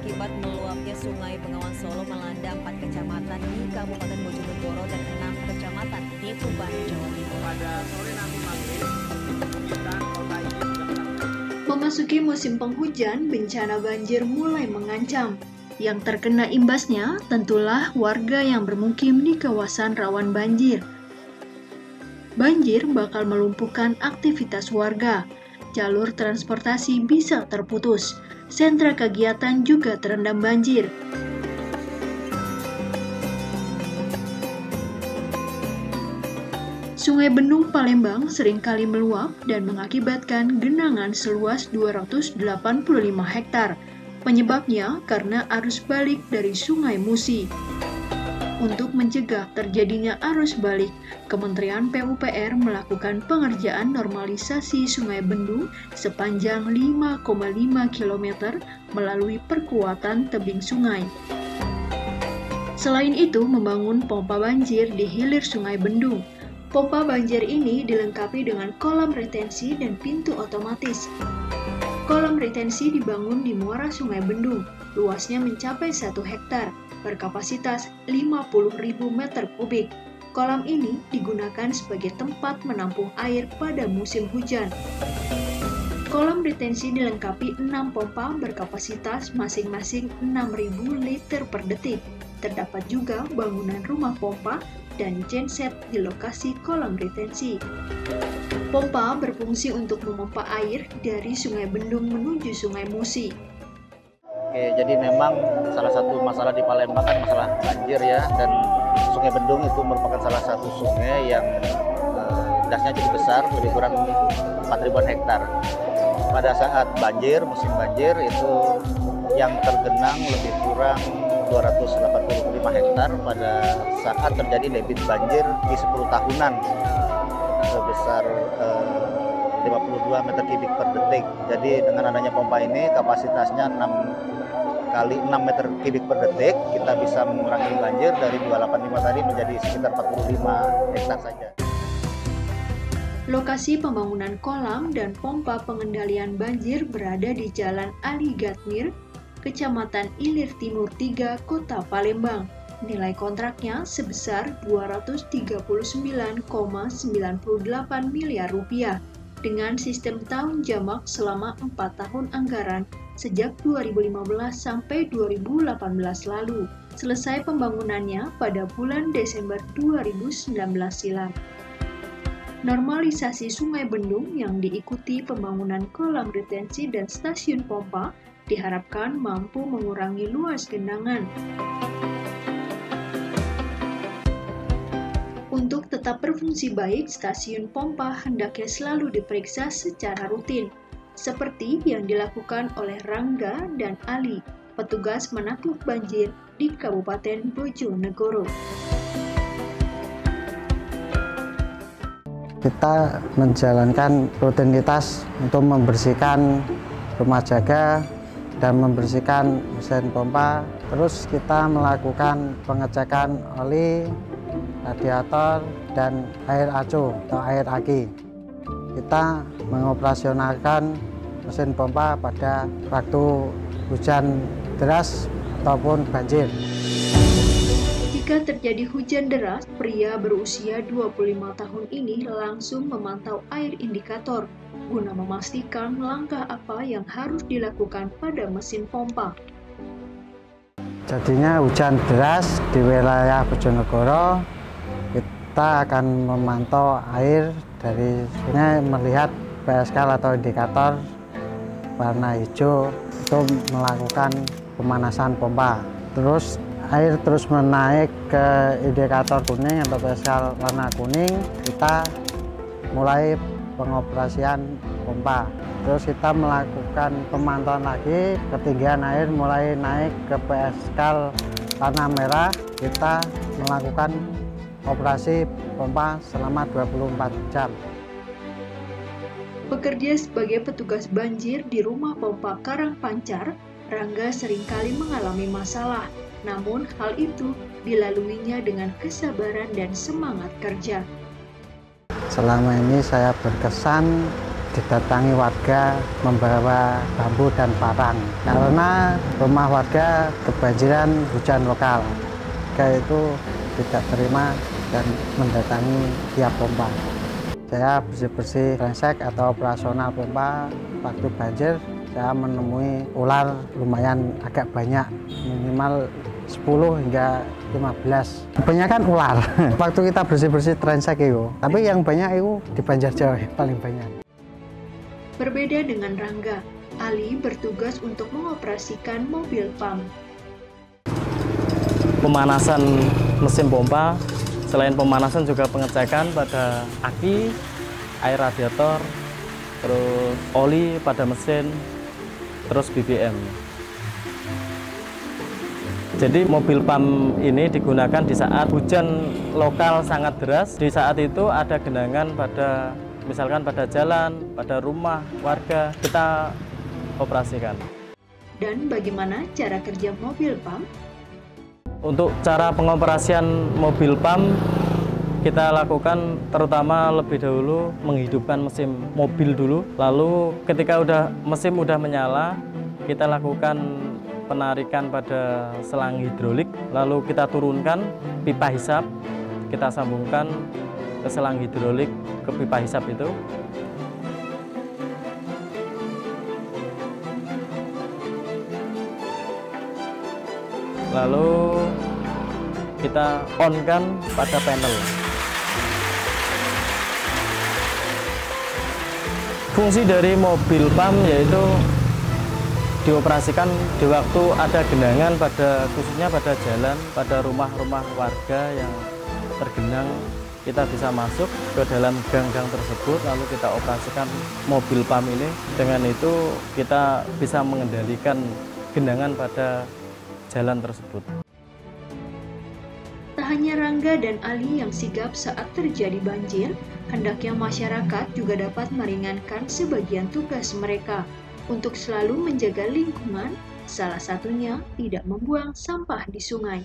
akibat meluapnya Sungai Bengawan Solo melanda 4 kecamatan di Kabupaten Bojonegoro dan 6 kecamatan di Tuban, Jawa Timur. Pada sore nanti maghrib, perbukitan kota ini sudah Memasuki musim penghujan, bencana banjir mulai mengancam. Yang terkena imbasnya tentulah warga yang bermukim di kawasan rawan banjir. Banjir bakal melumpuhkan aktivitas warga. Jalur transportasi bisa terputus. Sentra kegiatan juga terendam banjir. Sungai Bendung Palembang seringkali meluap dan mengakibatkan genangan seluas 285 hektar. Penyebabnya karena arus balik dari Sungai Musi. Untuk mencegah terjadinya arus balik, Kementerian PUPR melakukan pengerjaan normalisasi Sungai Bendung sepanjang 5,5 km melalui perkuatan tebing sungai. Selain itu, membangun pompa banjir di hilir Sungai Bendung. Pompa banjir ini dilengkapi dengan kolam retensi dan pintu otomatis. Kolam retensi dibangun di muara Sungai Bendung, luasnya mencapai 1 hektar, berkapasitas 50.000 meter kubik. Kolam ini digunakan sebagai tempat menampung air pada musim hujan. Kolam retensi dilengkapi 6 pompa berkapasitas masing-masing 6.000 liter per detik. Terdapat juga bangunan rumah pompa dan genset di lokasi kolam retensi. Pompa berfungsi untuk memompa air dari Sungai Bendung menuju Sungai Musi. Oke, jadi memang salah satu masalah di Palembang kan masalah banjir ya, dan Sungai Bendung itu merupakan salah satu sungai yang dasnya cukup besar, lebih kurang 4.000 hektar. Pada saat banjir, musim banjir itu yang tergenang lebih kurang 285 hektar pada saat terjadi debit banjir di 10 tahunan sebesar 52 meter kubik per detik. Jadi dengan adanya pompa ini kapasitasnya 6 kali 6 meter kubik per detik, kita bisa mengurangi banjir dari 285 tadi menjadi sekitar 45 hektar saja. Lokasi pembangunan kolam dan pompa pengendalian banjir berada di Jalan Ali Gatmir, Kecamatan Ilir Timur 3, Kota Palembang. Nilai kontraknya sebesar Rp239,98 miliar dengan sistem tahun jamak selama 4 tahun anggaran sejak 2015 sampai 2018 lalu. Selesai pembangunannya pada bulan Desember 2019 silam. Normalisasi Sungai Bendung yang diikuti pembangunan kolam retensi dan stasiun pompa diharapkan mampu mengurangi luas genangan. Untuk tetap berfungsi baik, stasiun pompa hendaknya selalu diperiksa secara rutin, seperti yang dilakukan oleh Rangga dan Ali, petugas menakluk banjir di Kabupaten Bojonegoro. Kita menjalankan rutinitas untuk membersihkan rumah jaga dan membersihkan mesin pompa. Terus kita melakukan pengecekan oli, radiator, dan air acu atau air aki. Kita mengoperasionalkan mesin pompa pada waktu hujan deras ataupun banjir. Jika terjadi hujan deras, pria berusia 25 tahun ini langsung memantau air indikator guna memastikan langkah apa yang harus dilakukan pada mesin pompa. Jadinya hujan deras di wilayah Bojonegoro, kita akan memantau air dari sungai, melihat PSK atau indikator warna hijau untuk melakukan pemanasan pompa. Terus air terus menaik ke indikator kuning atau PSK warna kuning, kita mulai pengoperasian pompa. Terus kita melakukan pemantauan lagi, ketinggian air mulai naik ke PSK warna merah, kita melakukan operasi pompa selama 24 jam. Bekerja sebagai petugas banjir di rumah pompa Karangpancar, Rangga seringkali mengalami masalah. Namun hal itu dilaluinya dengan kesabaran dan semangat kerja. Selama ini saya berkesan didatangi warga membawa bambu dan parang karena rumah warga kebanjiran hujan lokal. Warga itu tidak terima dan mendatangi tiap pompa. Saya bersih-bersih brengsek atau operasional pompa waktu banjir. Saya menemui ular lumayan agak banyak, minimal 10 hingga 15. Kebanyakan ular. Waktu kita bersih-bersih brengsek itu. Tapi yang banyak itu di Banjarjawa paling banyak. Berbeda dengan Rangga, Ali bertugas untuk mengoperasikan mobil pump. Pemanasan mesin pompa, selain pemanasan juga pengecekan pada aki, air radiator, terus oli pada mesin, terus BBM. Jadi mobil pump ini digunakan di saat hujan lokal sangat deras. Di saat itu ada genangan pada, misalkan pada jalan, pada rumah warga, kita operasikan. Dan bagaimana cara kerja mobil pump? Untuk cara pengoperasian mobil pump, kita lakukan terutama lebih dahulu menghidupkan mesin mobil dulu. Lalu ketika mesin udah menyala, kita lakukan penarikan pada selang hidrolik. Lalu kita turunkan pipa hisap, kita sambungkan ke selang hidrolik ke pipa hisap itu. Lalu kita on-kan pada panel. Fungsi dari mobil pump yaitu dioperasikan di waktu ada genangan khususnya pada jalan, pada rumah-rumah warga yang tergenang. Kita bisa masuk ke dalam gang-gang tersebut, lalu kita operasikan mobil pump ini. Dengan itu kita bisa mengendalikan genangan pada jalan tersebut. Tak hanya Rangga dan Ali yang sigap saat terjadi banjir, hendaknya masyarakat juga dapat meringankan sebagian tugas mereka untuk selalu menjaga lingkungan, salah satunya tidak membuang sampah di sungai.